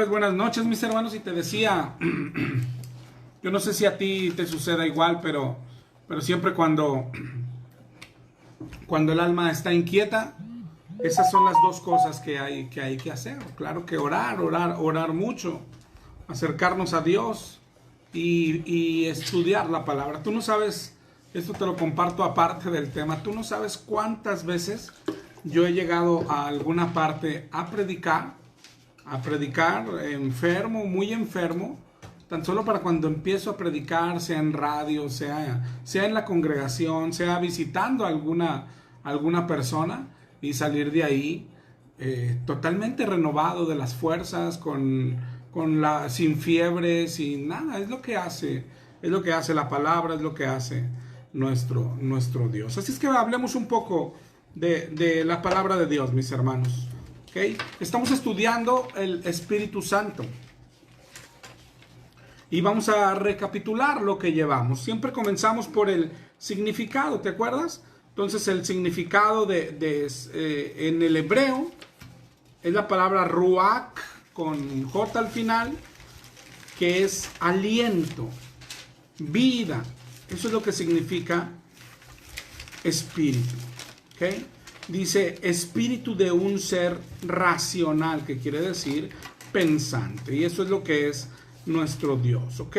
vez buenas noches, mis hermanos, y te decía, yo no sé si a ti te suceda igual, pero siempre cuando el alma está inquieta, esas son las dos cosas que hay que hacer. Claro que orar mucho, acercarnos a Dios y estudiar la palabra. Tú no sabes, esto te lo comparto aparte del tema, tú no sabes cuántas veces yo he llegado a alguna parte a predicar enfermo, muy enfermo, tan solo para cuando empiezo a predicar, sea en radio, sea en la congregación, sea visitando a alguna persona, y salir de ahí totalmente renovado de las fuerzas, sin fiebre, sin nada. Es lo que hace la palabra, es lo que hace nuestro Dios. Así es que hablemos un poco de la palabra de Dios, mis hermanos. ¿Okay? Estamos estudiando el Espíritu Santo y vamos a recapitular lo que llevamos. Siempre comenzamos por el significado, ¿te acuerdas? Entonces el significado en el hebreo es la palabra ruach con J al final, que es aliento, vida. Eso es lo que significa espíritu. ¿Okay? Dice espíritu de un ser racional, que quiere decir pensante. Y eso es lo que es nuestro Dios. ¿Ok?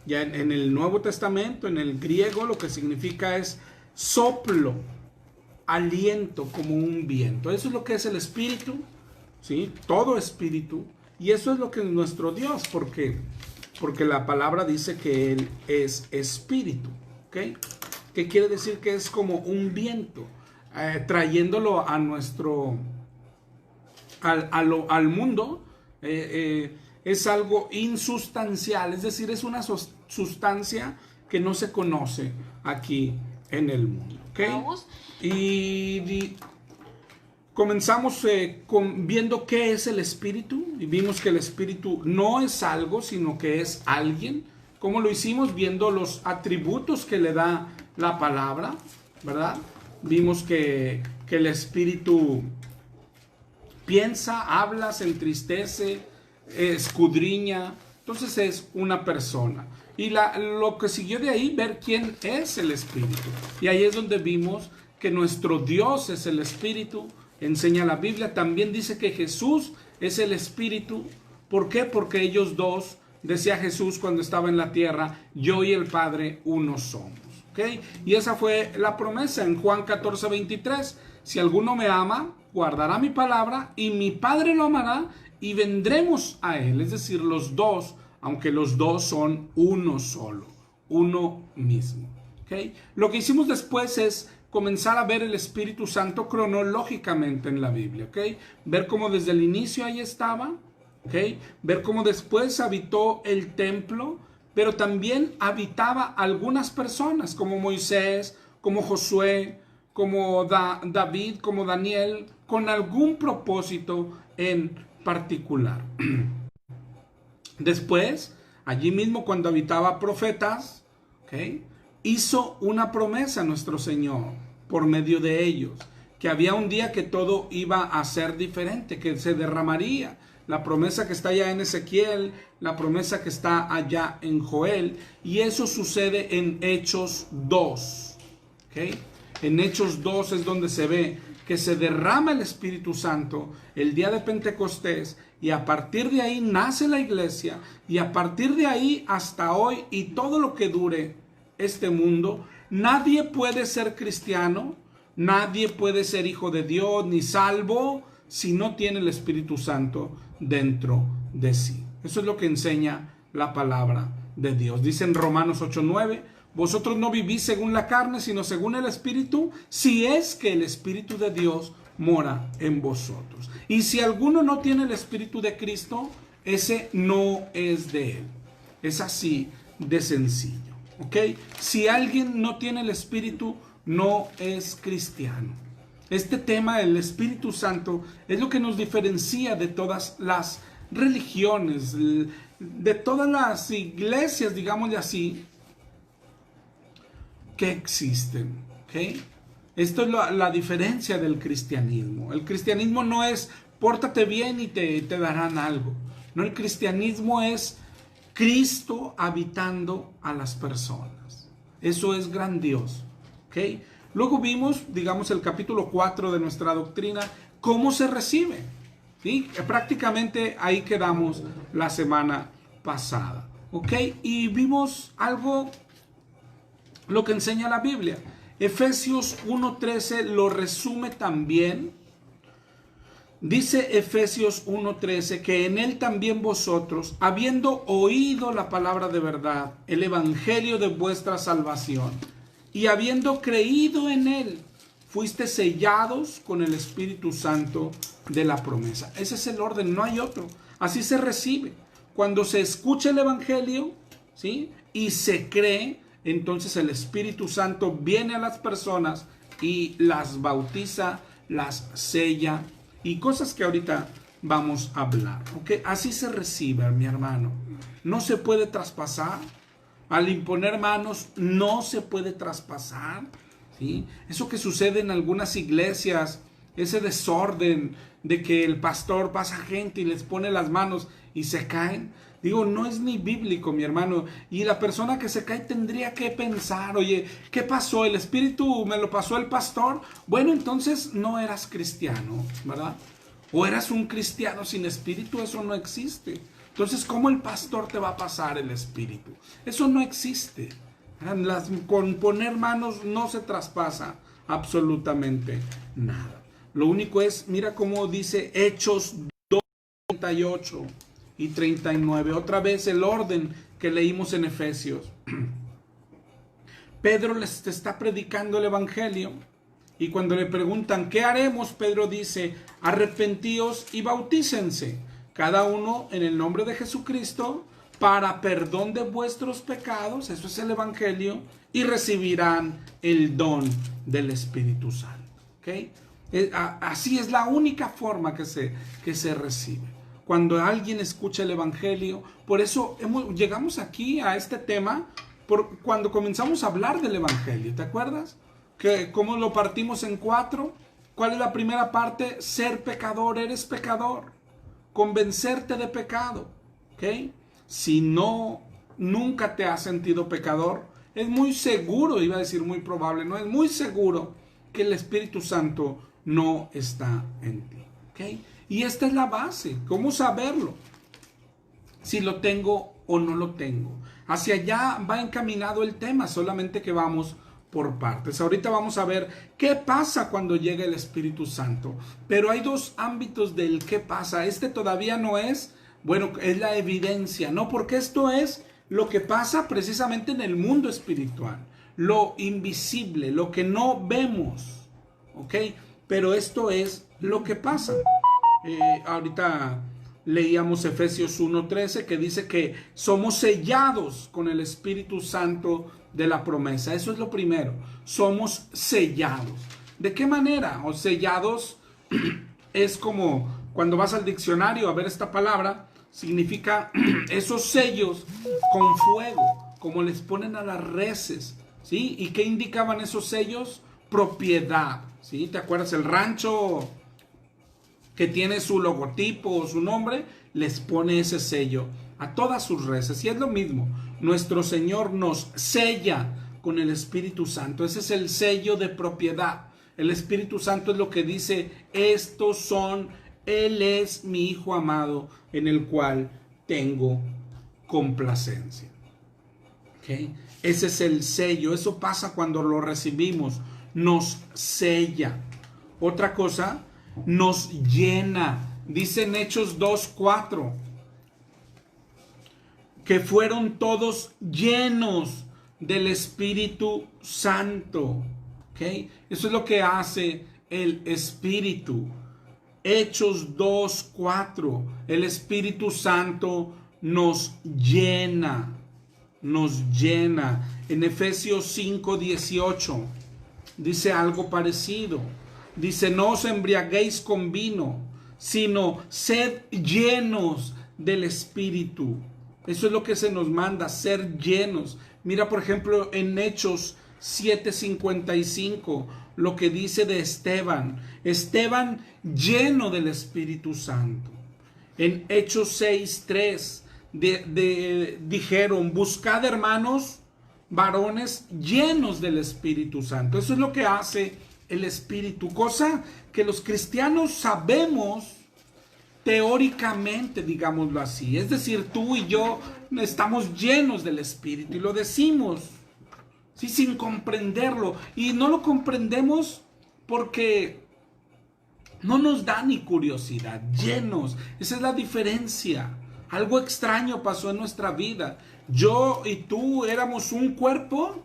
Ya en el Nuevo Testamento, en el griego, lo que significa es soplo, aliento, como un viento. Eso es lo que es el espíritu, ¿sí? Todo espíritu. Y eso es lo que es nuestro Dios, porque la palabra dice que Él es espíritu. ¿Ok? ¿Qué quiere decir? Que es como un viento, trayéndolo a al mundo. Es algo insustancial, es decir, es una sustancia que no se conoce aquí en el mundo. ¿Okay? Y comenzamos viendo qué es el espíritu, y vimos que el espíritu no es algo, sino que es alguien. ¿Cómo lo hicimos? Viendo los atributos que le da la palabra, ¿verdad? Vimos que el espíritu piensa, habla, se entristece, escudriña. Entonces es una persona. Y lo que siguió de ahí, ver quién es el espíritu. Y ahí es donde vimos que nuestro Dios es el espíritu. Enseña la Biblia. También dice que Jesús es el espíritu. ¿Por qué? Porque ellos dos, decía Jesús cuando estaba en la tierra, yo y el Padre uno somos. ¿Okay? Y esa fue la promesa en Juan 14:23. Si alguno me ama, guardará mi palabra, y mi Padre lo amará, y vendremos a él. Es decir, los dos, aunque los dos son uno solo, uno mismo. ¿Okay? Lo que hicimos después es comenzar a ver el Espíritu Santo cronológicamente en la Biblia. ¿Okay? Ver cómo desde el inicio ahí estaba. ¿Okay? Ver cómo después habitó el templo, pero también habitaba algunas personas, como Moisés, como Josué, como David, como Daniel, con algún propósito en particular. Después, allí mismo cuando habitaba profetas, ¿okay? Hizo una promesa a nuestro Señor por medio de ellos, que había un día que todo iba a ser diferente, que se derramaría. La promesa que está allá en Ezequiel, la promesa que está allá en Joel, y eso sucede en Hechos 2. ¿Okay? En Hechos 2 es donde se ve que se derrama el Espíritu Santo el día de Pentecostés, y a partir de ahí nace la iglesia, y a partir de ahí hasta hoy y todo lo que dure este mundo, nadie puede ser cristiano, nadie puede ser hijo de Dios ni salvo si no tiene el Espíritu Santo dentro de sí. Eso es lo que enseña la palabra de Dios. Dice en Romanos 8:9, vosotros no vivís según la carne, sino según el Espíritu, si es que el Espíritu de Dios mora en vosotros. Y si alguno no tiene el Espíritu de Cristo, ese no es de él. Es así de sencillo. ¿Ok? Si alguien no tiene el Espíritu, no es cristiano. Este tema del Espíritu Santo es lo que nos diferencia de todas las religiones, de todas las iglesias, digámosle así, que existen. ¿Okay? Esto es la diferencia del cristianismo. El cristianismo no es pórtate bien y te darán algo. No, el cristianismo es Cristo habitando a las personas. Eso es grandioso. ¿Ok? Luego vimos, digamos, el capítulo 4 de nuestra doctrina, cómo se recibe. ¿Sí? Prácticamente ahí quedamos la semana pasada. ¿Ok? Y vimos algo, lo que enseña la Biblia. Efesios 1:13 lo resume también. Dice Efesios 1:13 que en él también vosotros, habiendo oído la palabra de verdad, el evangelio de vuestra salvación, y habiendo creído en él, fuiste sellados con el Espíritu Santo de la promesa. Ese es el orden, no hay otro. Así se recibe. Cuando se escucha el evangelio, ¿sí?, y se cree, entonces el Espíritu Santo viene a las personas y las bautiza, las sella, y cosas que ahorita vamos a hablar. ¿Okay? Así se recibe, mi hermano. No se puede traspasar. Al imponer manos no se puede traspasar. ¿Sí? Eso que sucede en algunas iglesias, ese desorden de que el pastor pasa gente y les pone las manos y se caen. Digo, no es ni bíblico, mi hermano. Y la persona que se cae tendría que pensar, oye, ¿qué pasó? ¿El espíritu me lo pasó el pastor? Bueno, entonces no eras cristiano, ¿verdad? O eras un cristiano sin espíritu, eso no existe. Entonces, ¿cómo el pastor te va a pasar el espíritu? Eso no existe. Con poner manos no se traspasa absolutamente nada. Lo único es, mira cómo dice Hechos 2:38 y 39. Otra vez el orden que leímos en Efesios. Pedro les está predicando el evangelio y cuando le preguntan ¿qué haremos? Pedro dice: arrepentíos y bautícense cada uno en el nombre de Jesucristo para perdón de vuestros pecados, eso es el evangelio, y recibirán el don del Espíritu Santo. ¿Okay? Así es la única forma que se recibe. Cuando alguien escucha el evangelio, por eso llegamos aquí a este tema cuando comenzamos a hablar del evangelio, ¿te acuerdas? Que cómo lo partimos en 4. ¿Cuál es la primera parte? Ser pecador, eres pecador. Convencerte de pecado, ¿ok? Si no, nunca te has sentido pecador, es muy seguro, iba a decir muy probable, no, es muy seguro que el Espíritu Santo no está en ti, ¿ok? Y esta es la base. ¿Cómo saberlo? Si lo tengo o no lo tengo. Hacia allá va encaminado el tema, solamente que vamos por partes. Ahorita vamos a ver qué pasa cuando llega el Espíritu Santo. Pero hay dos ámbitos del qué pasa. Este todavía no es, bueno, es la evidencia, ¿no? Porque esto es lo que pasa precisamente en el mundo espiritual. Lo invisible, lo que no vemos, ¿ok? Pero esto es lo que pasa. Ahorita leíamos Efesios 1:13 que dice que somos sellados con el Espíritu Santo de la promesa. Eso es lo primero. Somos sellados. ¿De qué manera? O sellados es como cuando vas al diccionario a ver esta palabra, significa esos sellos con fuego, como les ponen a las reses, ¿sí? ¿Y qué indicaban esos sellos? Propiedad, ¿sí? ¿Te acuerdas? El rancho que tiene su logotipo o su nombre, les pone ese sello a todas sus reses. Y es lo mismo, nuestro Señor nos sella con el Espíritu Santo. Ese es el sello de propiedad. El Espíritu Santo es lo que dice, Él es mi Hijo amado, en el cual tengo complacencia. ¿Okay? Ese es el sello. Eso pasa cuando lo recibimos, nos sella. Otra cosa, nos llena. Dice en Hechos 2:4 que fueron todos llenos del Espíritu Santo. ¿Okay? Eso es lo que hace el Espíritu. Hechos 2:4, el Espíritu Santo nos llena. Nos llena. En Efesios 5:18 dice algo parecido. Dice, no os embriaguéis con vino, sino sed llenos del Espíritu. Eso es lo que se nos manda, ser llenos. Mira, por ejemplo, en Hechos 7:55, lo que dice de Esteban. Esteban lleno del Espíritu Santo. En Hechos 6:3 dijeron, buscad hermanos varones llenos del Espíritu Santo. Eso es lo que hace el Espíritu, cosa que los cristianos sabemos teóricamente, digámoslo así. Es decir, tú y yo estamos llenos del Espíritu y lo decimos, ¿sí? Sin comprenderlo. Y no lo comprendemos porque no nos da ni curiosidad. Llenos, esa es la diferencia. Algo extraño pasó en nuestra vida. Yo y tú éramos un cuerpo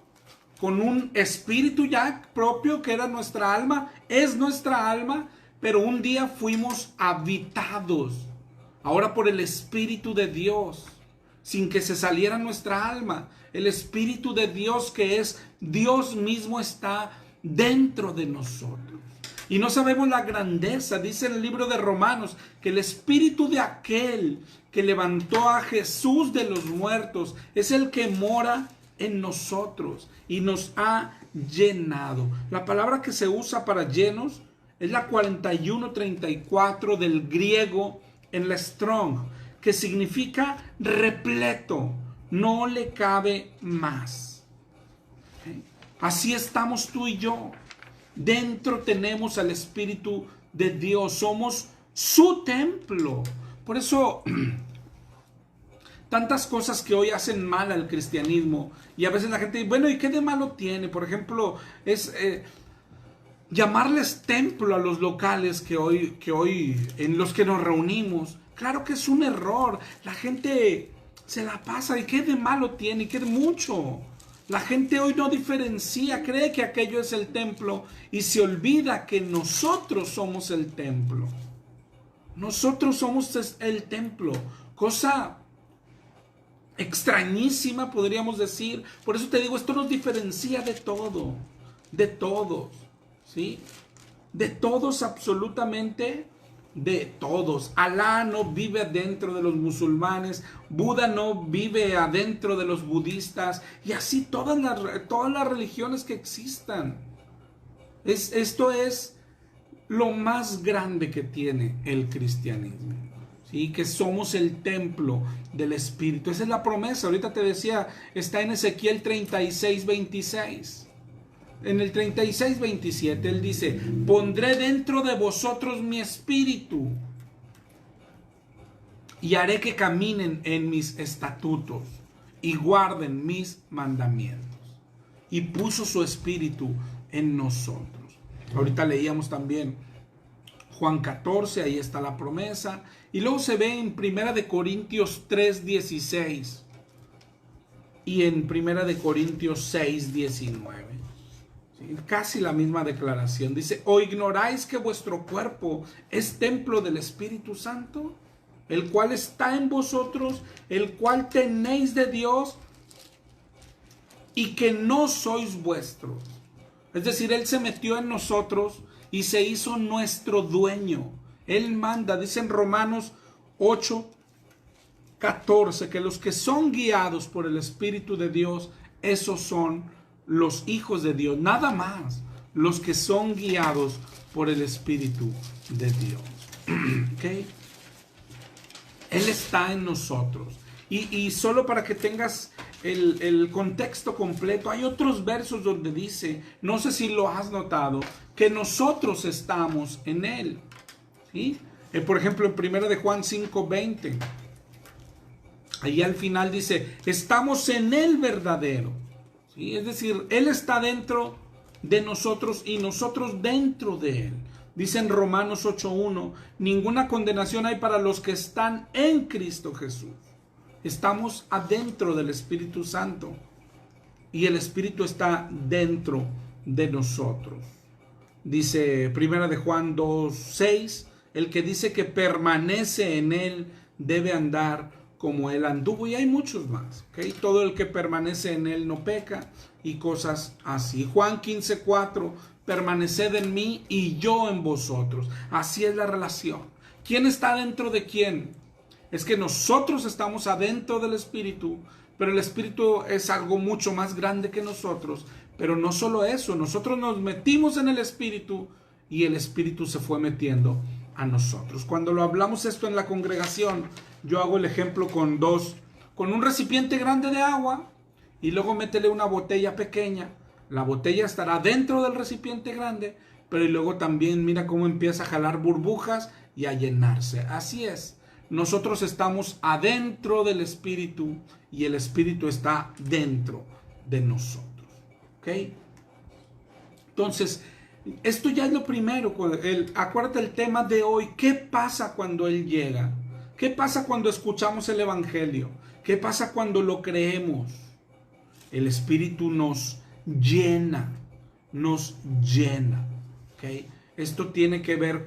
con un espíritu ya propio que era nuestra alma, es nuestra alma, pero un día fuimos habitados, ahora por el Espíritu de Dios, sin que se saliera nuestra alma. El Espíritu de Dios, que es Dios mismo, está dentro de nosotros. Y no sabemos la grandeza, dice en el libro de Romanos, que el Espíritu de aquel que levantó a Jesús de los muertos es el que mora en nosotros y nos ha llenado. La palabra que se usa para llenos es la 4134 del griego en la Strong, que significa repleto, no le cabe más. ¿Okay? Así estamos tú y yo. Dentro tenemos al Espíritu de Dios, somos su templo. Por eso tantas cosas que hoy hacen mal al cristianismo, y a veces la gente dice, bueno, ¿y qué de malo tiene? Por ejemplo, es llamarles templo a los locales que hoy en los que nos reunimos. Claro que es un error. La gente se la pasa, ¿y qué de malo tiene? ¿Y qué de mucho? La gente hoy no diferencia, cree que aquello es el templo y se olvida que nosotros somos el templo. Nosotros somos el templo, cosa extrañísima, podríamos decir. Por eso te digo, esto nos diferencia de todo, de todos, ¿sí? De todos, absolutamente de todos. Alá no vive adentro de los musulmanes, Buda no vive adentro de los budistas, y así todas las religiones que existan. Esto es lo más grande que tiene el cristianismo, ¿sí? Que somos el templo del Espíritu. Esa es la promesa. Ahorita te decía, está en Ezequiel 36:26. En el 36:27 él dice, pondré dentro de vosotros mi espíritu y haré que caminen en mis estatutos y guarden mis mandamientos. Y puso su espíritu en nosotros. Ahorita leíamos también Juan 14, ahí está la promesa. Y luego se ve en 1 Corintios 3:16 y en 1 Corintios 6:19. Casi la misma declaración. Dice, ¿o ignoráis que vuestro cuerpo es templo del Espíritu Santo, el cual está en vosotros, el cual tenéis de Dios, y que no sois vuestros? Es decir, Él se metió en nosotros y se hizo nuestro dueño. Él manda, dice en Romanos 8:14, que los que son guiados por el Espíritu de Dios, esos son los hijos de Dios, nada más, los que son guiados por el Espíritu de Dios. ¿Okay? Él está en nosotros. Y solo para que tengas el contexto completo, hay otros versos donde dice, no sé si lo has notado, que nosotros estamos en Él. ¿Sí? Por ejemplo, en 1 de Juan 5:20, ahí al final dice, estamos en el verdadero. ¿Sí? Es decir, Él está dentro de nosotros y nosotros dentro de Él. Dice en Romanos 8:1, ninguna condenación hay para los que están en Cristo Jesús. Estamos adentro del Espíritu Santo y el Espíritu está dentro de nosotros. Dice 1 de Juan 2:6, el que dice que permanece en Él debe andar como Él anduvo, y hay muchos más, ¿okay? Todo el que permanece en Él no peca, y cosas así. Juan 15:4, permaneced en mí y yo en vosotros. Así es la relación. ¿Quién está dentro de quién? Es que nosotros estamos adentro del Espíritu, pero el Espíritu es algo mucho más grande que nosotros. Pero no solo eso, nosotros nos metimos en el Espíritu y el Espíritu se fue metiendo a nosotros. Cuando lo hablamos esto en la congregación, yo hago el ejemplo con un recipiente grande de agua y luego métele una botella pequeña. La botella estará dentro del recipiente grande, pero luego también mira cómo empieza a jalar burbujas y a llenarse. Así es. Nosotros estamos adentro del Espíritu y el Espíritu está dentro de nosotros. ¿Ok? Entonces, esto ya es lo primero. Acuérdate el tema de hoy. ¿Qué pasa cuando Él llega? ¿Qué pasa cuando escuchamos el Evangelio? ¿Qué pasa cuando lo creemos? El Espíritu nos llena. Nos llena. ¿Ok? Esto tiene que ver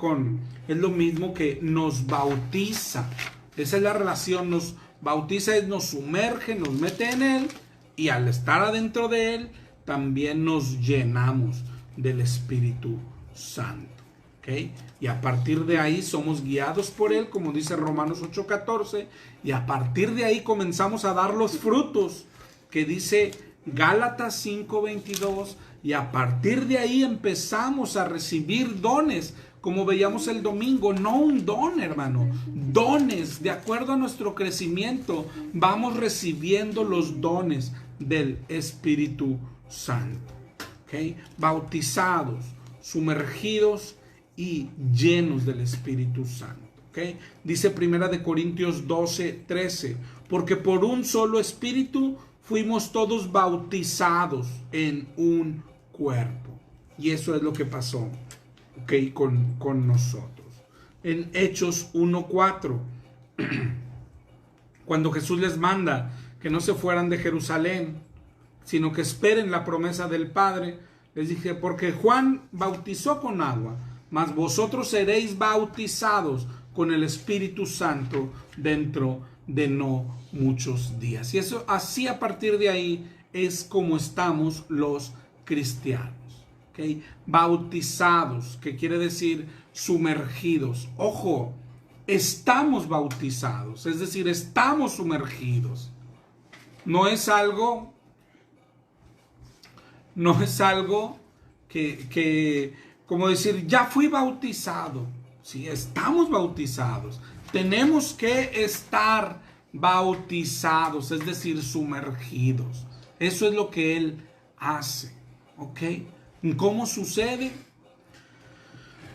es lo mismo que nos bautiza. Esa es la relación. Nos bautiza, nos sumerge, nos mete en Él. Y al estar adentro de Él, también nos llenamos del Espíritu Santo. ¿Okay? Y a partir de ahí somos guiados por Él, como dice Romanos 8:14. Y a partir de ahí comenzamos a dar los frutos que dice Gálatas 5:22. Y a partir de ahí empezamos a recibir dones, como veíamos el domingo. No un don, hermano, dones. De acuerdo a nuestro crecimiento, vamos recibiendo los dones del Espíritu Santo. ¿Okay? Bautizados, sumergidos y llenos del Espíritu Santo. ¿Okay? Dice 1 Corintios 12:13, porque por un solo Espíritu fuimos todos bautizados en un cuerpo. Y eso es lo que pasó, ¿okay? con nosotros. En Hechos 1:4, cuando Jesús les manda que no se fueran de Jerusalén, sino que esperen la promesa del Padre, les dije, porque Juan bautizó con agua, mas vosotros seréis bautizados con el Espíritu Santo dentro de no muchos días. Y eso, así a partir de ahí es como estamos los cristianos. ¿Okay? Bautizados, que quiere decir sumergidos. Ojo, estamos bautizados, es decir, estamos sumergidos. No es algo que como decir, ya fui bautizado. Sí, estamos bautizados. Tenemos que estar bautizados, es decir, sumergidos. Eso es lo que Él hace. ¿Ok? ¿Cómo sucede?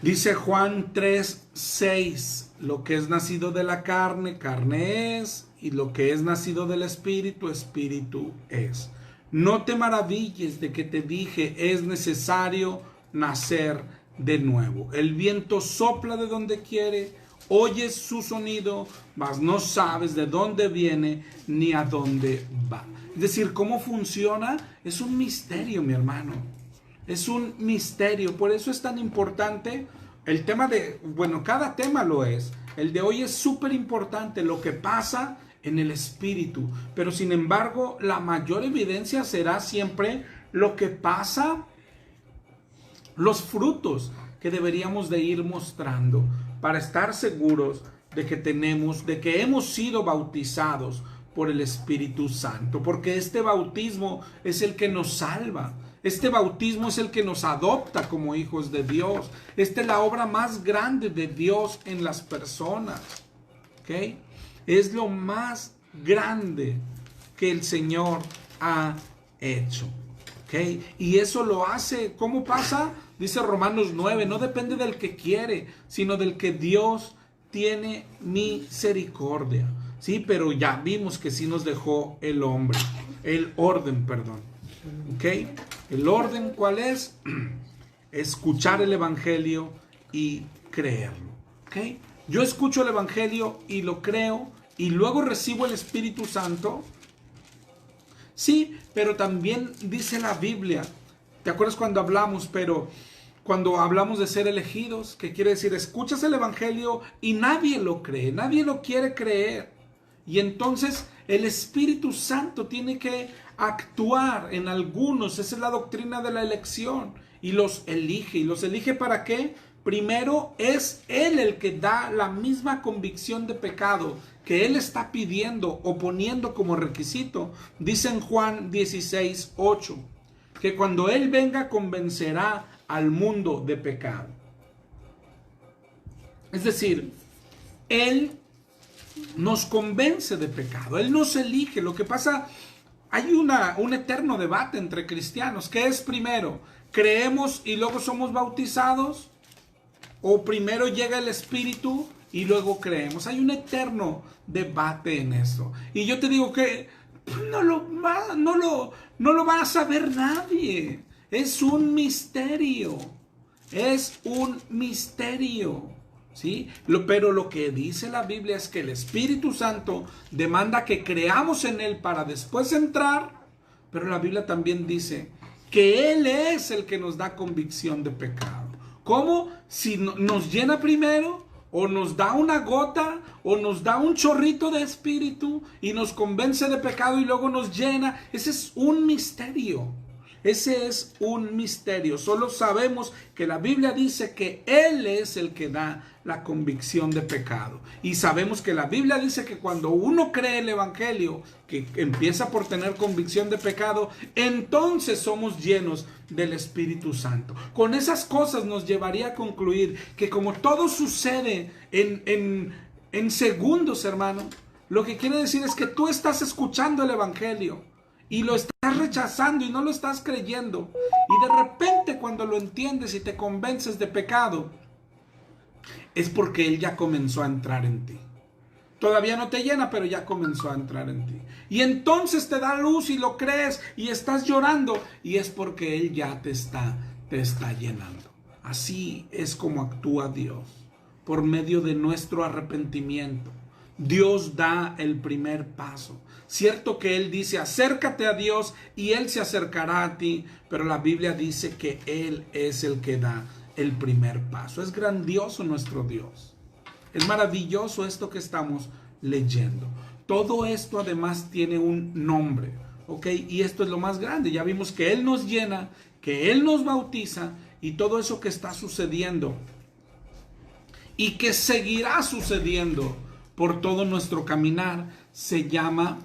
Dice Juan 3:6, lo que es nacido de la carne, carne es, y lo que es nacido del Espíritu, Espíritu es. No te maravilles de que te dije, es necesario nacer de nuevo. El viento sopla de donde quiere, oyes su sonido, mas no sabes de dónde viene ni a dónde va. Es decir, ¿cómo funciona? Es un misterio, mi hermano. Es un misterio. Por eso es tan importante el tema cada tema lo es. El de hoy es súper importante, lo que pasa en el Espíritu. Pero sin embargo, la mayor evidencia será siempre lo que pasa, los frutos que deberíamos de ir mostrando para estar seguros de que hemos sido bautizados por el Espíritu Santo, porque este bautismo es el que nos salva. Este bautismo es el que nos adopta como hijos de Dios. Esta es la obra más grande de Dios en las personas. ¿Okay? Es lo más grande que el Señor ha hecho. ¿Okay? Y eso lo hace, ¿cómo pasa? Dice Romanos 9, no depende del que quiere, sino del que Dios tiene misericordia. Sí, pero ya vimos que sí nos dejó el orden. ¿Ok? El orden, ¿cuál es? Escuchar el Evangelio y creerlo. ¿Ok? Yo escucho el Evangelio y lo creo y luego recibo el Espíritu Santo. Sí, pero también dice la Biblia, ¿te acuerdas cuando hablamos de ser elegidos? Que quiere decir, escuchas el Evangelio y nadie lo cree, nadie lo quiere creer. Y entonces el Espíritu Santo tiene que actuar en algunos. Esa es la doctrina de la elección. Y los elige. ¿Y los elige para qué? Primero es Él el que da la misma convicción de pecado que Él está pidiendo o poniendo como requisito. Dice en Juan 16:8 que cuando Él venga convencerá al mundo de pecado. Es decir, Él nos convence de pecado, Él nos elige. Lo que pasa, hay un eterno debate entre cristianos. ¿Qué es primero? ¿Creemos y luego somos bautizados? ¿O primero llega el Espíritu y luego creemos? Hay un eterno debate en eso. Y yo te digo que no lo va a saber nadie. Es un misterio. Es un misterio. ¿Sí? Pero lo que dice la Biblia es que el Espíritu Santo demanda que creamos en Él para después entrar. Pero la Biblia también dice que Él es el que nos da convicción de pecado. ¿Cómo? Si nos llena primero, o nos da una gota, o nos da un chorrito de espíritu y nos convence de pecado y luego nos llena. Ese es un misterio. Ese es un misterio. Solo sabemos que la Biblia dice que Él es el que da la convicción de pecado. Y sabemos que la Biblia dice que cuando uno cree el Evangelio, que empieza por tener convicción de pecado, entonces somos llenos del Espíritu Santo. Con esas cosas nos llevaría a concluir que como todo sucede en segundos, hermano, lo que quiere decir es que tú estás escuchando el Evangelio y lo estás rechazando y no lo estás creyendo. Y de repente cuando lo entiendes y te convences de pecado, es porque Él ya comenzó a entrar en ti. Todavía no te llena, pero ya comenzó a entrar en ti. Y entonces te da luz y lo crees y estás llorando. Y es porque Él ya te está llenando. Así es como actúa Dios. Por medio de nuestro arrepentimiento. Dios da el primer paso. Cierto que Él dice, acércate a Dios y Él se acercará a ti. Pero la Biblia dice que Él es el que da el primer paso. Es grandioso nuestro Dios. Es maravilloso esto que estamos leyendo. Todo esto además tiene un nombre, ¿ok? Y esto es lo más grande. Ya vimos que Él nos llena, que Él nos bautiza y todo eso que está sucediendo y que seguirá sucediendo por todo nuestro caminar se llama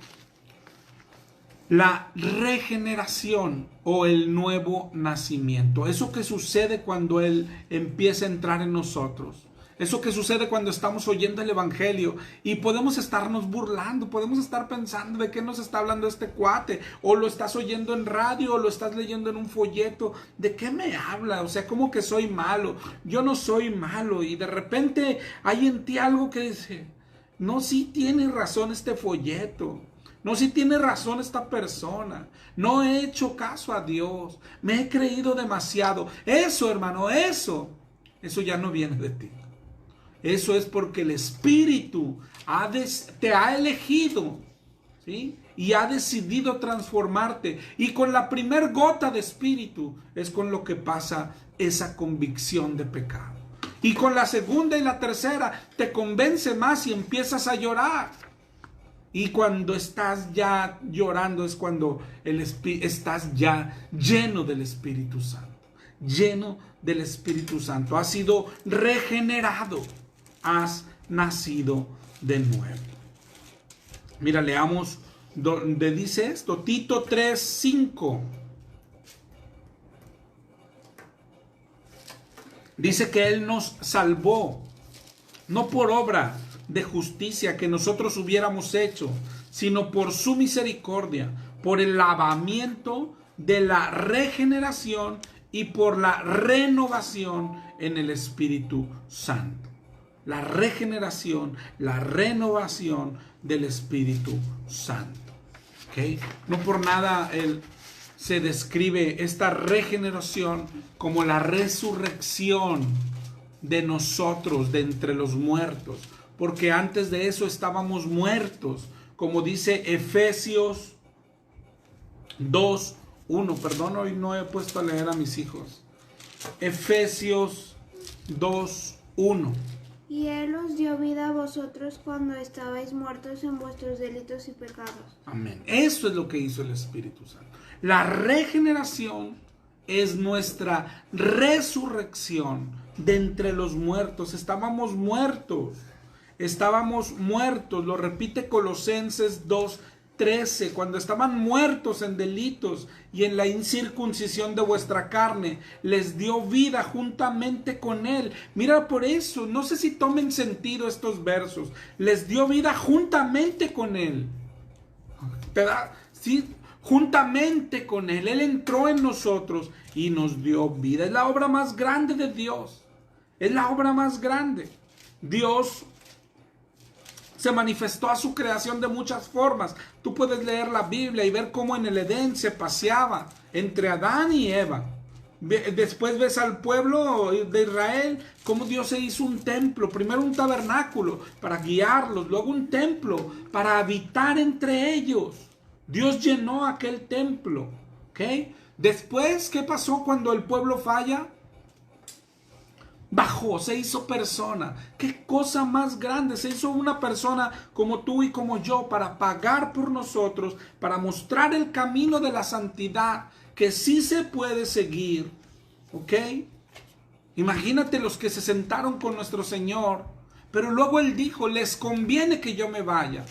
la regeneración o el nuevo nacimiento. Eso que sucede cuando Él empieza a entrar en nosotros. Eso que sucede cuando estamos oyendo el Evangelio y podemos estarnos burlando, podemos estar pensando de qué nos está hablando este cuate, o lo estás oyendo en radio, o lo estás leyendo en un folleto, ¿de qué me habla? O sea, ¿cómo que soy malo? Yo no soy malo. Y de repente hay en ti algo que dice, no, sí tiene razón este folleto. No, si tiene razón esta persona. No he hecho caso a Dios. Me he creído demasiado. Eso, hermano, eso ya no viene de ti. Eso es porque el Espíritu te ha elegido, ¿sí? Y ha decidido transformarte. Y con la primer gota de Espíritu es con lo que pasa esa convicción de pecado. Y con la segunda y la tercera te convence más y empiezas a llorar. Y cuando estás ya llorando es cuando estás ya lleno del Espíritu Santo. Lleno del Espíritu Santo. Has sido regenerado. Has nacido de nuevo. Mira, leamos donde dice esto. Tito 3:5. Dice que Él nos salvó. No por obra de justicia que nosotros hubiéramos hecho, sino por su misericordia, por el lavamiento de la regeneración y por la renovación en el Espíritu Santo. La regeneración, la renovación del Espíritu Santo. ¿Okay? No por nada se describe esta regeneración como la resurrección de nosotros de entre los muertos. Porque antes de eso estábamos muertos, como dice Efesios 2:1. Perdón, hoy no he puesto a leer a mis hijos. Efesios 2:1. Y Él os dio vida a vosotros cuando estabais muertos en vuestros delitos y pecados. Amén. Eso es lo que hizo el Espíritu Santo. La regeneración es nuestra resurrección de entre los muertos. Estábamos muertos, lo repite Colosenses 13, cuando estaban muertos en delitos y en la incircuncisión de vuestra carne, les dio vida juntamente con Él. Mira, por eso, no sé si tomen sentido estos versos. Les dio vida juntamente con Él. ¿Sí? Juntamente con Él. Él entró en nosotros y nos dio vida. Es la obra más grande de Dios. Es la obra más grande. Dios se manifestó a su creación de muchas formas. Tú puedes leer la Biblia y ver cómo en el Edén se paseaba entre Adán y Eva. Después ves al pueblo de Israel, cómo Dios se hizo un templo. Primero un tabernáculo para guiarlos, luego un templo para habitar entre ellos. Dios llenó aquel templo. ¿Ok? Después, ¿qué pasó cuando el pueblo falla? Bajó, se hizo persona. Qué cosa más grande. Se hizo una persona como tú y como yo para pagar por nosotros, para mostrar el camino de la santidad que sí se puede seguir. ¿Ok? Imagínate los que se sentaron con nuestro Señor, pero luego Él dijo, les conviene que yo me vaya.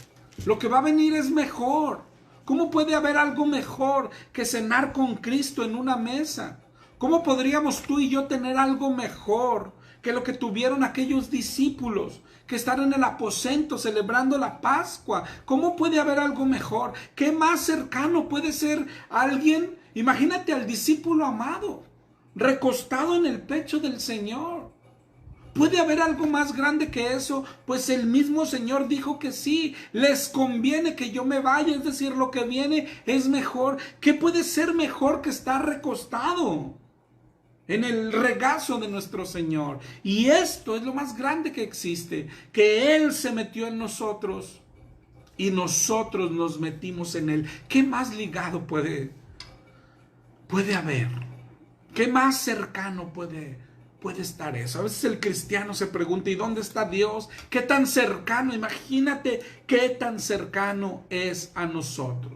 Lo que va a venir es mejor. ¿Cómo puede haber algo mejor que cenar con Cristo en una mesa? ¿Cómo podríamos tú y yo tener algo mejor que lo que tuvieron aquellos discípulos que están en el aposento celebrando la Pascua? ¿Cómo puede haber algo mejor? ¿Qué más cercano puede ser alguien? Imagínate al discípulo amado, recostado en el pecho del Señor. ¿Puede haber algo más grande que eso? Pues el mismo Señor dijo que sí, les conviene que yo me vaya, es decir, lo que viene es mejor. ¿Qué puede ser mejor que estar recostado en el regazo de nuestro Señor? Y esto es lo más grande que existe, que Él se metió en nosotros y nosotros nos metimos en Él. ¿Qué más ligado puede haber? ¿Qué más cercano puede estar eso? A veces el cristiano se pregunta, ¿y dónde está Dios? ¿Qué tan cercano? Imagínate qué tan cercano es a nosotros.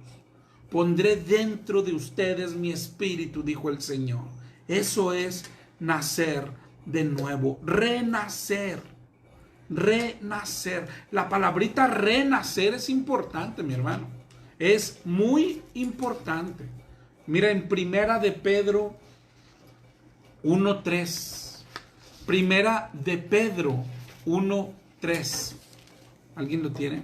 Pondré dentro de ustedes mi espíritu, dijo el Señor. Eso es nacer de nuevo, renacer, renacer. La palabrita renacer es importante, mi hermano. Es muy importante. Mira, en Primera de Pedro 1:3. Primera de Pedro 1:3. ¿Alguien lo tiene?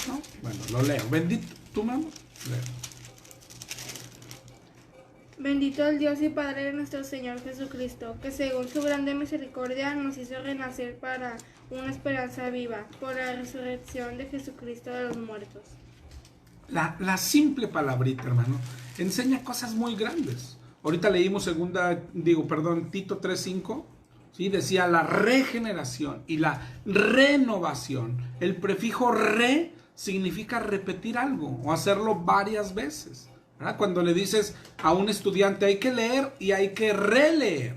No, bueno, lo leo. Bendito, ¿tú, mamá? Leo. Bendito el Dios y Padre de nuestro Señor Jesucristo, que según su grande misericordia nos hizo renacer para una esperanza viva, por la resurrección de Jesucristo de los muertos. La simple palabrita, hermano, enseña cosas muy grandes. Ahorita leímos Tito 3:5, ¿sí? Decía la regeneración y la renovación. El prefijo re significa repetir algo o hacerlo varias veces, ¿verdad? Cuando le dices a un estudiante hay que leer y hay que releer,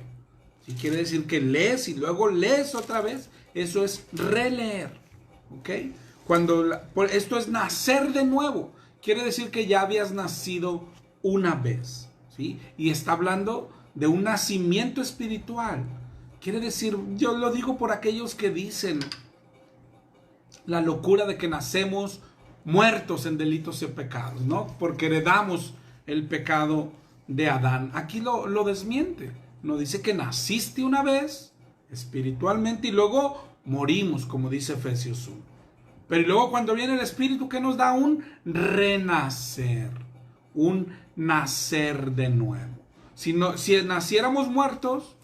¿sí? Quiere decir que lees y luego lees otra vez. Eso es releer, ¿ok? Esto es nacer de nuevo. Quiere decir que ya habías nacido una vez, ¿sí? Y está hablando de un nacimiento espiritual. Quiere decir, yo lo digo por aquellos que dicen la locura de que nacemos muertos en delitos y pecados, ¿no? Porque heredamos el pecado de Adán. Aquí lo desmiente. Nos dice que naciste una vez espiritualmente y luego morimos, como dice Efesios 1. Pero luego cuando viene el Espíritu, que nos da un renacer, un nacer de nuevo. Si naciéramos muertos,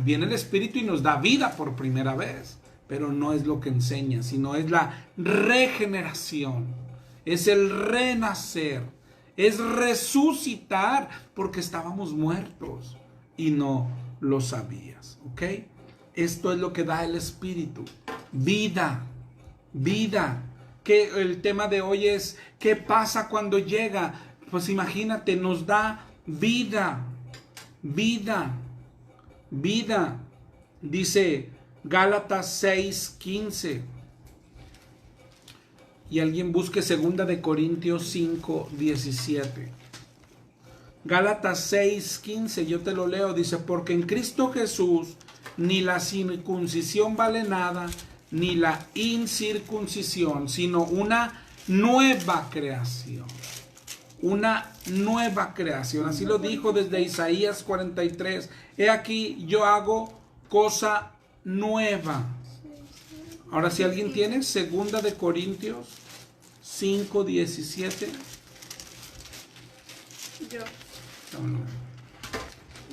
viene el Espíritu y nos da vida por primera vez. Pero no es lo que enseña, sino es la regeneración. Es el renacer. Es resucitar porque estábamos muertos y no lo sabías. ¿Ok? Esto es lo que da el Espíritu. Vida. Vida. Que el tema de hoy es ¿qué pasa cuando llega? Pues imagínate, nos da vida. Vida. Vida. Dice Gálatas 6:15. Y alguien busque 2 de Corintios 5:17. Gálatas 6:15, yo te lo leo, dice, porque en Cristo Jesús ni la circuncisión vale nada, ni la incircuncisión, sino una nueva creación. Una nueva creación. Así lo dijo desde Isaías 43. He aquí, yo hago cosa nueva. Ahora, si alguien tiene, 2 de Corintios 5:17. Yo.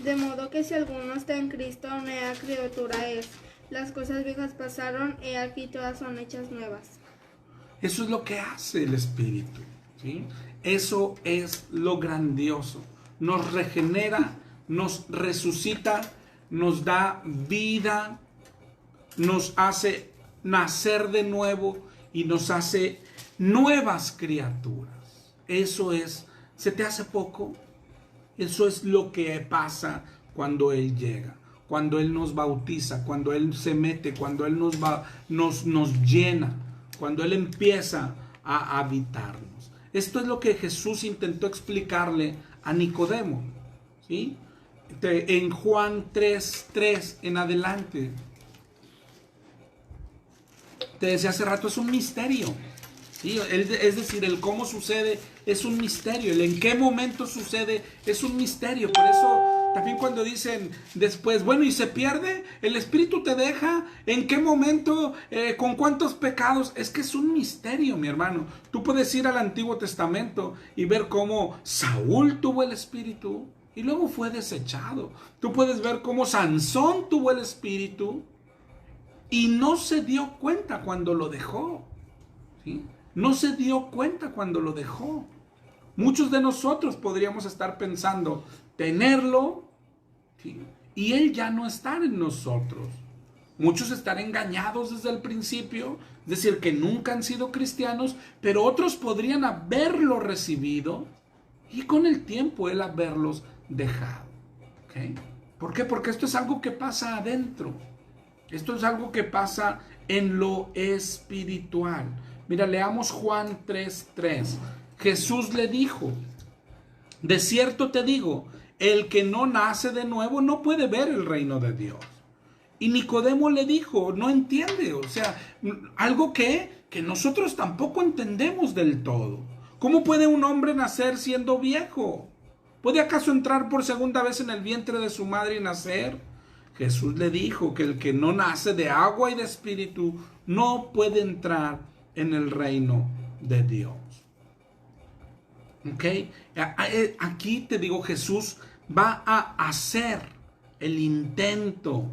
De modo que si alguno está en Cristo, nueva criatura es. Las cosas viejas pasaron, he aquí todas son hechas nuevas. Eso es lo que hace el Espíritu, ¿sí? Eso es lo grandioso. Nos regenera, nos resucita, nos da vida, nos hace nacer de nuevo y nos hace nuevas criaturas. Eso es, ¿se te hace poco? Eso es lo que pasa cuando Él llega, cuando Él nos bautiza, cuando Él se mete, cuando Él nos llena, cuando Él empieza a habitarnos. Esto es lo que Jesús intentó explicarle a Nicodemo, ¿sí? En Juan 3:3 en adelante. Te decía hace rato, es un misterio, ¿sí? Es decir, el cómo sucede es un misterio, el en qué momento sucede es un misterio. Por eso también cuando dicen después, bueno, y se pierde, el Espíritu te deja, ¿en qué momento, con cuántos pecados? Es que es un misterio, mi hermano. Tú puedes ir al Antiguo Testamento y ver cómo Saúl tuvo el Espíritu y luego fue desechado. Tú puedes ver cómo Sansón tuvo el Espíritu y no se dio cuenta cuando lo dejó, ¿sí? No se dio cuenta cuando lo dejó. Muchos de nosotros podríamos estar pensando tenerlo, ¿sí? Y Él ya no estar en nosotros. Muchos están engañados desde el principio, es decir, que nunca han sido cristianos, pero otros podrían haberlo recibido y con el tiempo Él haberlos dejado. ¿Okay? ¿Por qué? Porque esto es algo que pasa adentro. Esto es algo que pasa en lo espiritual. Mira, leamos Juan 3:3. Jesús le dijo, de cierto te digo, el que no nace de nuevo no puede ver el reino de Dios. Y Nicodemo le dijo, no entiende, o sea, algo que nosotros tampoco entendemos del todo. ¿Cómo puede un hombre nacer siendo viejo? ¿Puede acaso entrar por segunda vez en el vientre de su madre y nacer? Jesús le dijo que el que no nace de agua y de espíritu no puede entrar en el reino de Dios. ¿Ok? Aquí te digo, Jesús va a hacer el intento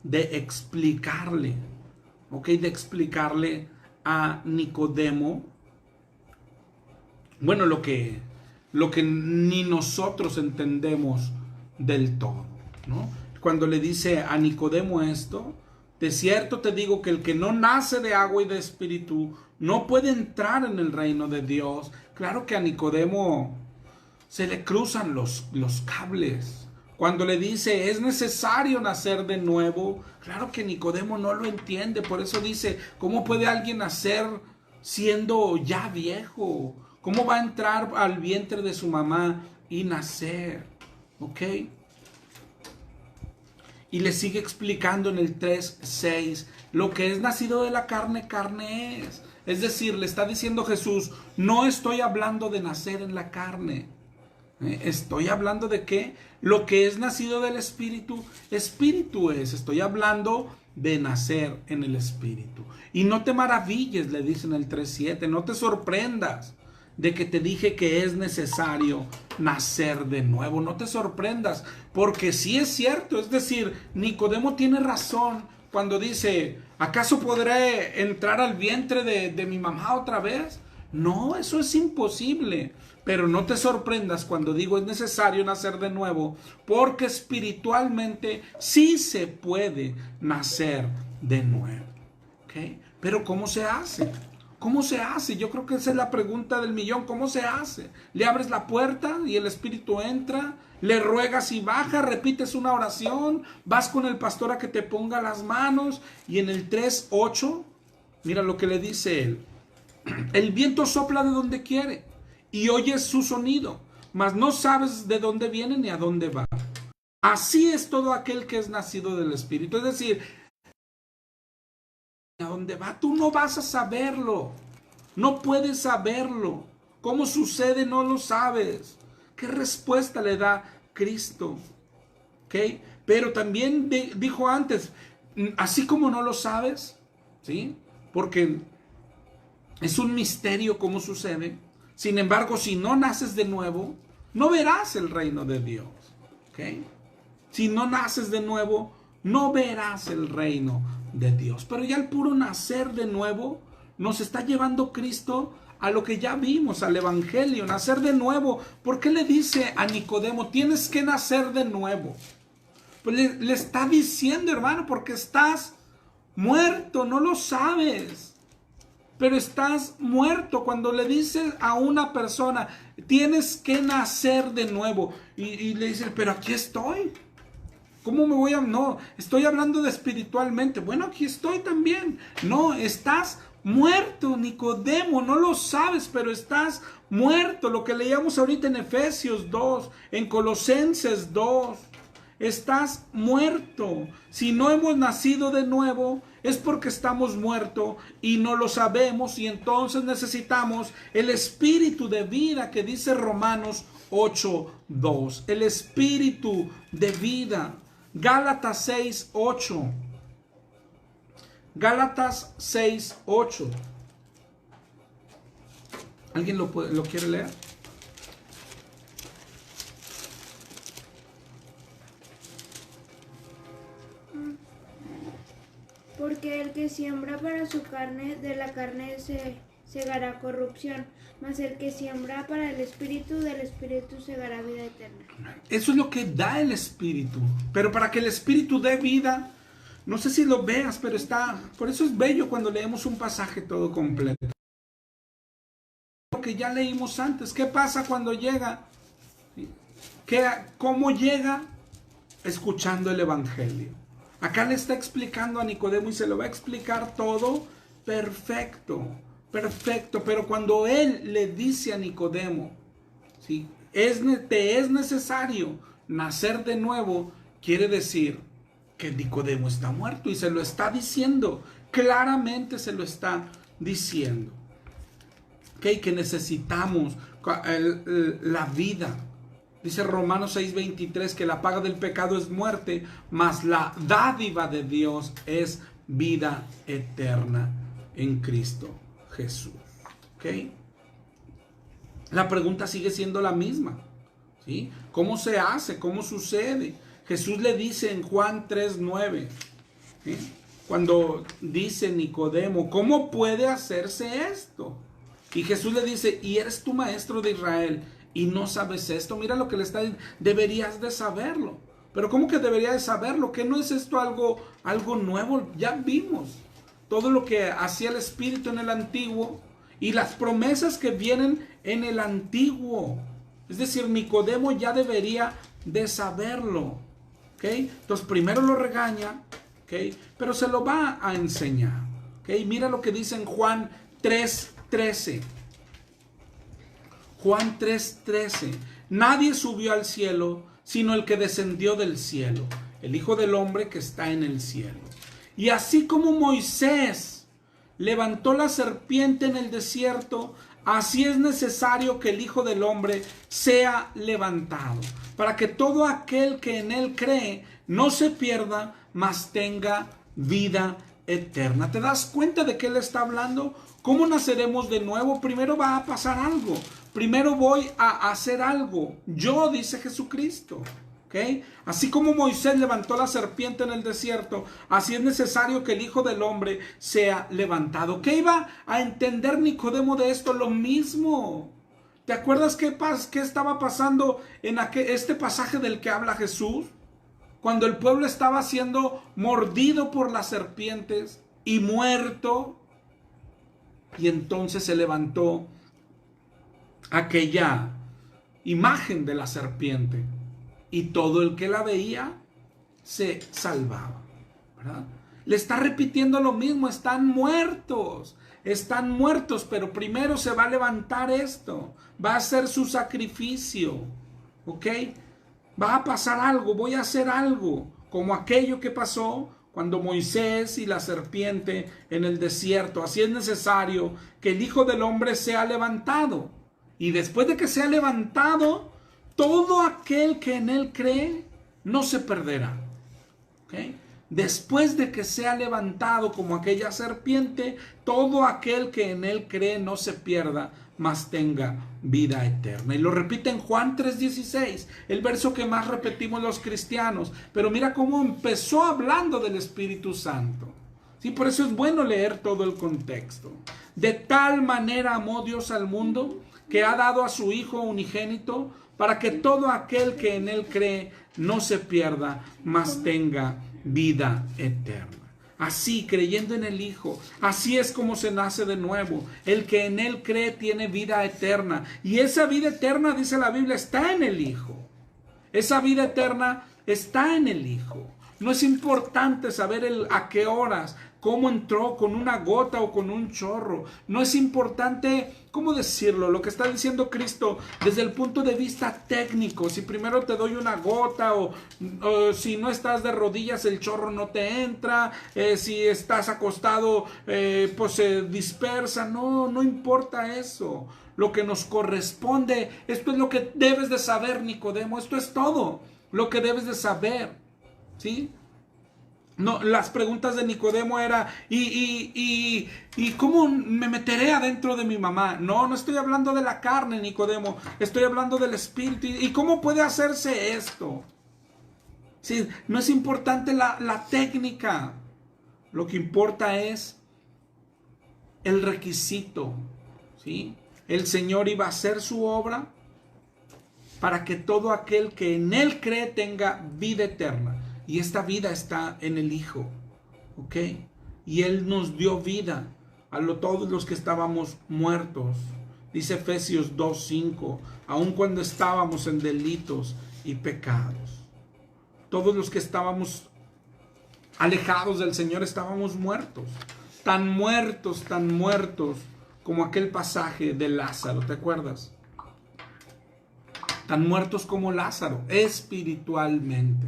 de explicarle, ¿ok? De explicarle a Nicodemo, bueno, lo que ni nosotros entendemos del todo, ¿no? Cuando le dice a Nicodemo esto, de cierto te digo que el que no nace de agua y de espíritu no puede entrar en el reino de Dios. Claro que a Nicodemo se le cruzan los cables. Cuando le dice, es necesario nacer de nuevo, claro que Nicodemo no lo entiende. Por eso dice, ¿cómo puede alguien nacer siendo ya viejo? ¿Cómo va a entrar al vientre de su mamá y nacer? ¿Ok? Y le sigue explicando en el 3:6, lo que es nacido de la carne, carne es. Es decir, le está diciendo Jesús, no estoy hablando de nacer en la carne. Estoy hablando de que lo que es nacido del Espíritu, Espíritu es. Estoy hablando de nacer en el Espíritu. Y no te maravilles, le dice en el 3:7, no te sorprendas de que te dije que es necesario nacer de nuevo. No te sorprendas, porque sí es cierto. Es decir, Nicodemo tiene razón cuando dice, ¿acaso podré entrar al vientre de mi mamá otra vez? No, eso es imposible. Pero no te sorprendas cuando digo es necesario nacer de nuevo, porque espiritualmente sí se puede nacer de nuevo. ¿Okay? Pero ¿cómo se hace? ¿Cómo se hace? Yo creo que esa es la pregunta del millón. ¿Cómo se hace? Le abres la puerta y el Espíritu entra, le ruegas y baja, repites una oración, vas con el pastor a que te ponga las manos, y en el 3:8, mira lo que le dice él. El viento sopla de donde quiere y oyes su sonido, mas no sabes de dónde viene ni a dónde va. Así es todo aquel que es nacido del Espíritu. Es decir, a donde va, tú no vas a saberlo. No puedes saberlo. ¿Cómo sucede? No lo sabes. ¿Qué respuesta le da Cristo? ¿Ok? Pero también dijo antes, así como no lo sabes, ¿sí? Porque es un misterio cómo sucede. Sin embargo, si no naces de nuevo, no verás el reino de Dios. ¿Ok? Si no naces de nuevo, no verás el reino de Dios. Pero ya el puro nacer de nuevo nos está llevando Cristo a lo que ya vimos, al Evangelio, nacer de nuevo. ¿Por qué le dice a Nicodemo, tienes que nacer de nuevo? Pues le está diciendo, hermano, porque estás muerto, no lo sabes. Pero estás muerto. Cuando le dice a una persona, tienes que nacer de nuevo. Y le dice, pero aquí estoy. ¿Cómo me voy a...? No, estoy hablando de espiritualmente. Bueno, aquí estoy también. No, estás muerto, Nicodemo. No lo sabes, pero estás muerto. Lo que leíamos ahorita en Efesios 2, en Colosenses 2. Estás muerto. Si no hemos nacido de nuevo, es porque estamos muertos y no lo sabemos. Y entonces necesitamos el espíritu de vida que dice Romanos 8:2. El espíritu de vida. Gálatas 6:8. Gálatas 6:8. ¿Alguien lo quiere leer? Porque el que siembra para su carne, de la carne segará corrupción, mas el que siembra para el Espíritu, del Espíritu segará vida eterna. Eso es lo que da el Espíritu. Pero para que el Espíritu dé vida, no sé si lo veas, pero está... Por eso es bello cuando leemos un pasaje todo completo. Lo que ya leímos antes. ¿Qué pasa cuando llega? ¿Cómo llega? Escuchando el Evangelio. Acá le está explicando a Nicodemo y se lo va a explicar todo perfecto, perfecto. Pero cuando él le dice a Nicodemo, ¿sí? Te es necesario nacer de nuevo, quiere decir que Nicodemo está muerto y se lo está diciendo, claramente se lo está diciendo. ¿Okay? Que necesitamos la vida. Dice Romanos 6:23 que la paga del pecado es muerte, mas la dádiva de Dios es vida eterna en Cristo Jesús. ¿Ok? La pregunta sigue siendo la misma. ¿Sí? ¿Cómo se hace? ¿Cómo sucede? Jesús le dice en Juan 3:9, ¿sí? Cuando dice Nicodemo, ¿cómo puede hacerse esto? Y Jesús le dice, ¿y eres tú maestro de Israel y no sabes esto? Mira lo que le está diciendo, deberías de saberlo. Pero ¿cómo que debería de saberlo? ¿Que no es esto algo nuevo? Ya vimos todo lo que hacía el Espíritu en el Antiguo y las promesas que vienen en el Antiguo. Es decir, Nicodemo ya debería de saberlo. ¿Okay? Entonces primero lo regaña, ¿okay? Pero se lo va a enseñar. ¿Okay? Mira lo que dice en Juan 3:13. Juan 3:13. Nadie subió al cielo, sino el que descendió del cielo, el Hijo del Hombre que está en el cielo. Y así como Moisés levantó la serpiente en el desierto, así es necesario que el Hijo del Hombre sea levantado, para que todo aquel que en él cree no se pierda, mas tenga vida eterna. ¿Te das cuenta de qué él está hablando? ¿Cómo naceremos de nuevo? Primero va a pasar algo. Primero voy a hacer algo. Yo, dice Jesucristo. ¿Okay? Así como Moisés levantó la serpiente en el desierto, así es necesario que el Hijo del Hombre sea levantado. ¿Qué iba a entender Nicodemo de esto? Lo mismo. ¿Te acuerdas qué estaba pasando en este pasaje del que habla Jesús? Cuando el pueblo estaba siendo mordido por las serpientes y muerto. Y entonces se levantó aquella imagen de la serpiente. Y todo el que la veía se salvaba, ¿verdad? Le está repitiendo lo mismo, están muertos, pero primero se va a levantar esto, va a ser su sacrificio, ¿ok? va a pasar algo, voy a hacer algo, como aquello que pasó cuando Moisés y la serpiente en el desierto. Así es necesario que el Hijo del Hombre sea levantado. Y después de que sea levantado, todo aquel que en él cree no se perderá. ¿Okay? Después de que sea levantado como aquella serpiente, todo aquel que en él cree no se pierda, mas tenga vida eterna. Y lo repite en Juan 3:16, el verso que más repetimos los cristianos. Pero mira cómo empezó hablando del Espíritu Santo. Sí, por eso es bueno leer todo el contexto. De tal manera amó Dios al mundo, que ha dado a su Hijo unigénito, para que todo aquel que en él cree no se pierda, mas tenga vida eterna. Así, creyendo en el Hijo, así es como se nace de nuevo. El que en él cree tiene vida eterna. Y esa vida eterna, dice la Biblia, está en el Hijo. Esa vida eterna está en el Hijo. No es importante saber a qué horas, cómo entró, con una gota o con un chorro. No es importante, ¿cómo decirlo? Lo que está diciendo Cristo desde el punto de vista técnico. Si primero te doy una gota o si no estás de rodillas el chorro no te entra. Si estás acostado pues se dispersa. No importa eso. Lo que nos corresponde, esto es lo que debes de saber, Nicodemo. Esto es todo lo que debes de saber. ¿Sí? No, las preguntas de Nicodemo era, ¿y cómo me meteré adentro de mi mamá? No estoy hablando de la carne, Nicodemo, estoy hablando del Espíritu. ¿Y cómo puede hacerse esto? Sí, no es importante la técnica, lo que importa es el requisito, ¿sí? El Señor iba a hacer su obra para que todo aquel que en Él cree tenga vida eterna. Y esta vida está en el Hijo, ¿ok? Y Él nos dio vida a todos los que estábamos muertos. Dice Efesios 2:5, aun cuando estábamos en delitos y pecados. Todos los que estábamos alejados del Señor estábamos muertos. Tan muertos como aquel pasaje de Lázaro, ¿te acuerdas? Tan muertos como Lázaro, espiritualmente.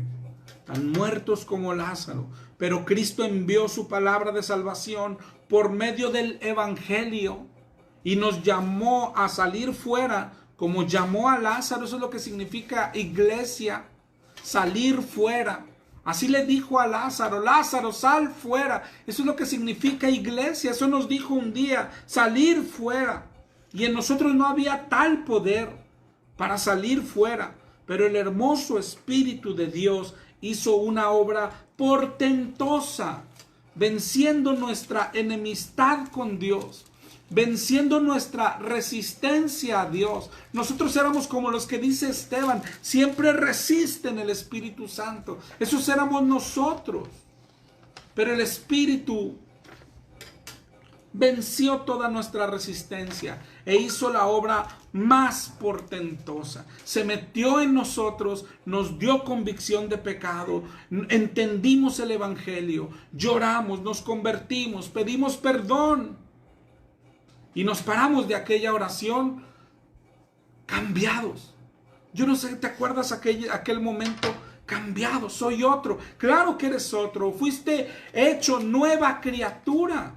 Tan muertos como Lázaro, pero Cristo envió su palabra de salvación por medio del Evangelio y nos llamó a salir fuera, como llamó a Lázaro. Eso es lo que significa iglesia, salir fuera. Así le dijo a Lázaro, Lázaro, sal fuera. Eso es lo que significa iglesia. Eso nos dijo un día, salir fuera. Y en nosotros no había tal poder para salir fuera, pero el hermoso Espíritu de Dios hizo una obra portentosa, venciendo nuestra enemistad con Dios, venciendo nuestra resistencia a Dios. Nosotros éramos como los que dice Esteban, siempre resisten el Espíritu Santo. Esos éramos nosotros. Pero el Espíritu venció toda nuestra resistencia e hizo la obra más portentosa. Se metió en nosotros, nos dio convicción de pecado, entendimos el Evangelio, lloramos, nos convertimos, pedimos perdón y nos paramos de aquella oración cambiados. Yo no sé, ¿te acuerdas aquel momento? Cambiado, soy otro. Claro que eres otro. Fuiste hecho nueva criatura.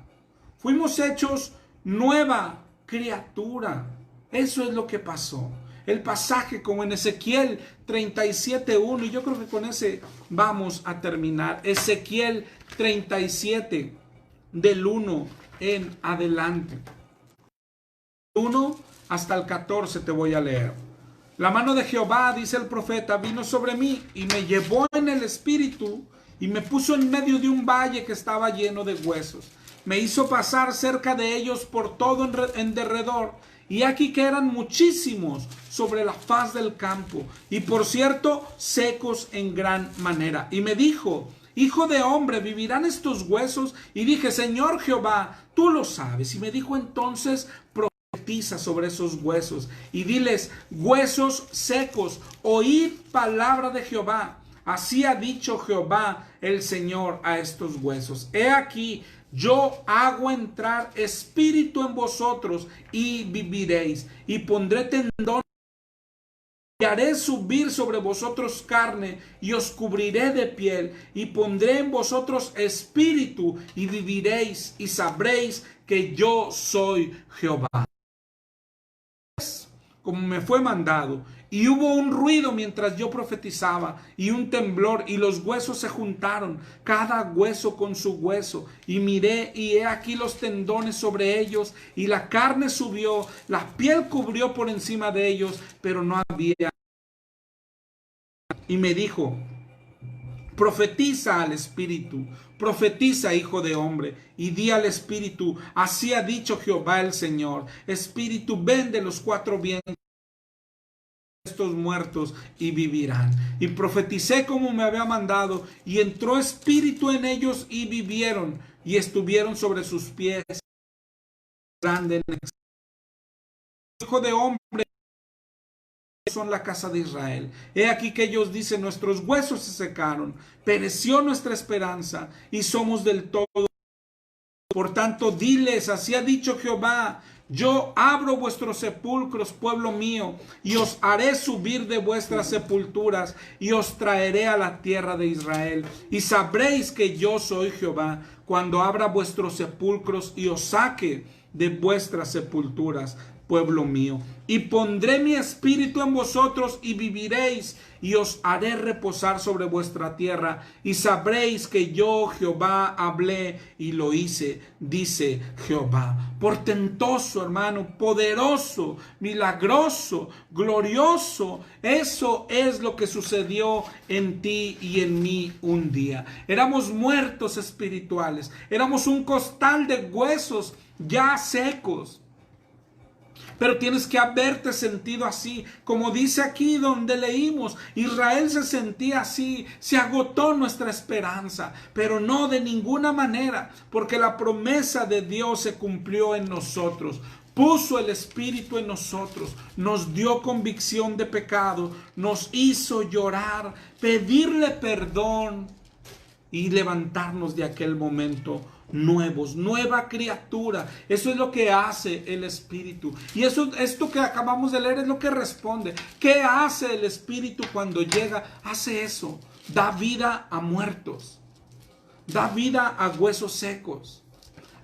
Fuimos hechos nueva criatura. Eso es lo que pasó. El pasaje como en Ezequiel 37:1, y yo creo que con ese vamos a terminar. Ezequiel 37, del 1 en adelante. 1 hasta el 14 te voy a leer. La mano de Jehová, dice el profeta, vino sobre mí y me llevó en el espíritu y me puso en medio de un valle que estaba lleno de huesos. Me hizo pasar cerca de ellos por todo en derredor, y aquí que eran muchísimos sobre la faz del campo, y por cierto, secos en gran manera. Y me dijo, hijo de hombre, ¿vivirán estos huesos? Y dije, Señor Jehová, tú lo sabes. Y me dijo entonces, profetiza sobre esos huesos, y diles, huesos secos, oíd palabra de Jehová. Así ha dicho Jehová el Señor a estos huesos. He aquí, yo hago entrar espíritu en vosotros y viviréis, y pondré tendón y haré subir sobre vosotros carne, y os cubriré de piel, y pondré en vosotros espíritu, y viviréis, y sabréis que yo soy Jehová. Como me fue mandado, y hubo un ruido mientras yo profetizaba, y un temblor, y los huesos se juntaron, cada hueso con su hueso, y miré, y he aquí los tendones sobre ellos, y la carne subió, la piel cubrió por encima de ellos, pero no había. Y me dijo: profetiza al espíritu, profetiza, hijo de hombre, y di al espíritu: así ha dicho Jehová el Señor, espíritu, ven de los cuatro vientos estos muertos y vivirán. Y profeticé como me había mandado, y entró espíritu en ellos y vivieron, y estuvieron sobre sus pies. Grande hijo de hombre, son la casa de Israel. He aquí que ellos dicen: nuestros huesos se secaron, pereció nuestra esperanza, y somos del todo. Por tanto, diles: así ha dicho Jehová: yo abro vuestros sepulcros, pueblo mío, y os haré subir de vuestras sepulturas, y os traeré a la tierra de Israel. Y sabréis que yo soy Jehová, cuando abra vuestros sepulcros y os saque de vuestras sepulturas, pueblo mío. Y pondré mi espíritu en vosotros, y viviréis, y os haré reposar sobre vuestra tierra, y sabréis que yo Jehová hablé y lo hice, dice Jehová. Portentoso, hermano, poderoso, milagroso, glorioso. Eso es lo que sucedió en ti y en mí un día. Éramos muertos espirituales, éramos un costal de huesos ya secos. Pero tienes que haberte sentido así, como dice aquí donde leímos, Israel se sentía así, se agotó nuestra esperanza, pero no de ninguna manera, porque la promesa de Dios se cumplió en nosotros. Puso el Espíritu en nosotros, nos dio convicción de pecado, nos hizo llorar, pedirle perdón y levantarnos de aquel momento nuevos, nueva criatura. Eso es lo que hace el Espíritu. Y esto que acabamos de leer es lo que responde. ¿Qué hace el Espíritu cuando llega? Hace eso. Da vida a muertos. Da vida a huesos secos.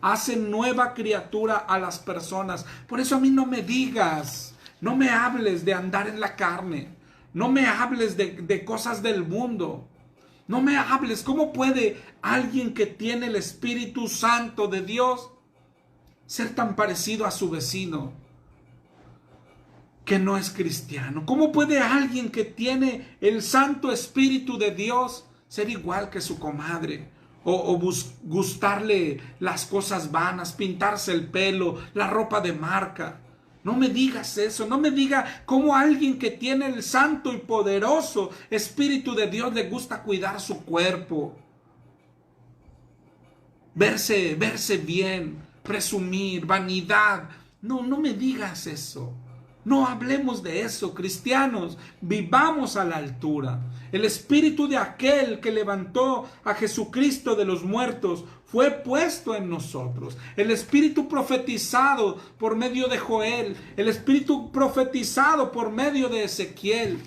Hace nueva criatura a las personas. Por eso a mí no me digas, no me hables de andar en la carne. No me hables de cosas del mundo. No me hables. ¿Cómo puede alguien que tiene el Espíritu Santo de Dios ser tan parecido a su vecino que no es cristiano? ¿Cómo puede alguien que tiene el Santo Espíritu de Dios ser igual que su comadre? O gustarle las cosas vanas, pintarse el pelo, la ropa de marca. No me digas eso, no me diga cómo alguien que tiene el santo y poderoso Espíritu de Dios le gusta cuidar su cuerpo, verse bien, presumir, vanidad. No me digas eso. No hablemos de eso, cristianos. Vivamos a la altura. El espíritu de aquel que levantó a Jesucristo de los muertos fue puesto en nosotros. El espíritu profetizado por medio de Joel, el espíritu profetizado por medio de Ezequiel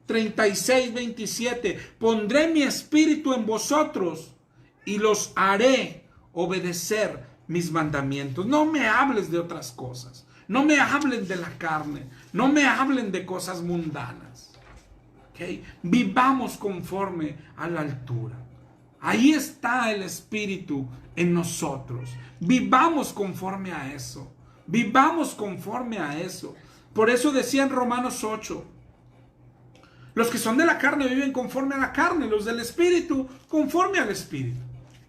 36:27. Pondré mi espíritu en vosotros y los haré obedecer mis mandamientos. No me hables de otras cosas. No me hablen de la carne. No me hablen de cosas mundanas. ¿Okay? Vivamos conforme a la altura. Ahí está el Espíritu en nosotros. Vivamos conforme a eso. Vivamos conforme a eso. Por eso decía en Romanos 8, los que son de la carne viven conforme a la carne, los del Espíritu conforme al Espíritu.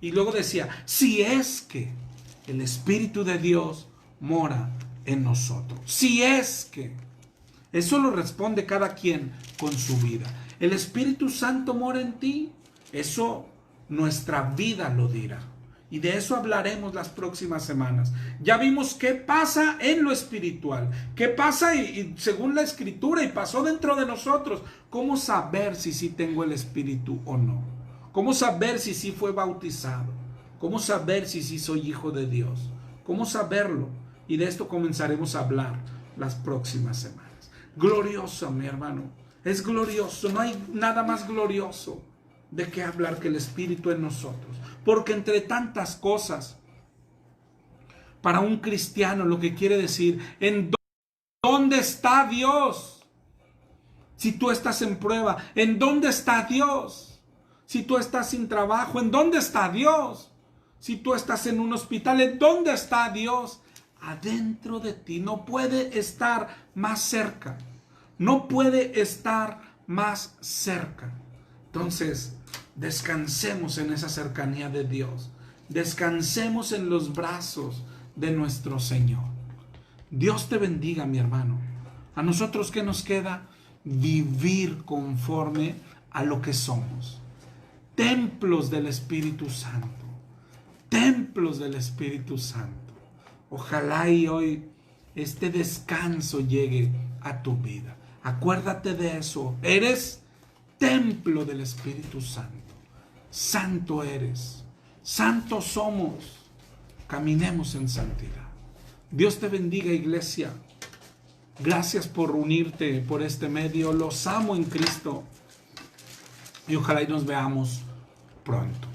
Y luego decía, si es que el Espíritu de Dios mora en nosotros. Si es que. Eso lo responde cada quien con su vida. El Espíritu Santo mora en ti. Eso nuestra vida lo dirá. Y de eso hablaremos las próximas semanas. Ya vimos qué pasa en lo espiritual. Qué pasa y según la Escritura y pasó dentro de nosotros. ¿Cómo saber si sí tengo el Espíritu o no? ¿Cómo saber si sí fue bautizado? ¿Cómo saber si sí soy hijo de Dios? ¿Cómo saberlo? Y de esto comenzaremos a hablar las próximas semanas. gloriosa, mi hermano. Es glorioso. No hay nada más glorioso de qué hablar que el Espíritu en nosotros. Porque entre tantas cosas, para un cristiano lo que quiere decir, ¿en dónde está Dios? Si tú estás en prueba, ¿en dónde está Dios? Si tú estás sin trabajo, ¿en dónde está Dios? Si tú estás en un hospital, ¿en dónde está Dios? Adentro de ti. No puede estar más cerca. No puede estar más cerca. Entonces, descansemos en esa cercanía de Dios. Descansemos en los brazos de nuestro Señor. Dios te bendiga, mi hermano. A nosotros, ¿qué nos queda? Vivir conforme a lo que somos. Templos del Espíritu Santo. Templos del Espíritu Santo. Ojalá y hoy este descanso llegue a tu vida. Acuérdate de eso. Eres templo del Espíritu Santo. Santo eres. Santos somos. Caminemos en santidad. Dios te bendiga, iglesia. Gracias por unirte por este medio. Los amo en Cristo. Y ojalá y nos veamos pronto.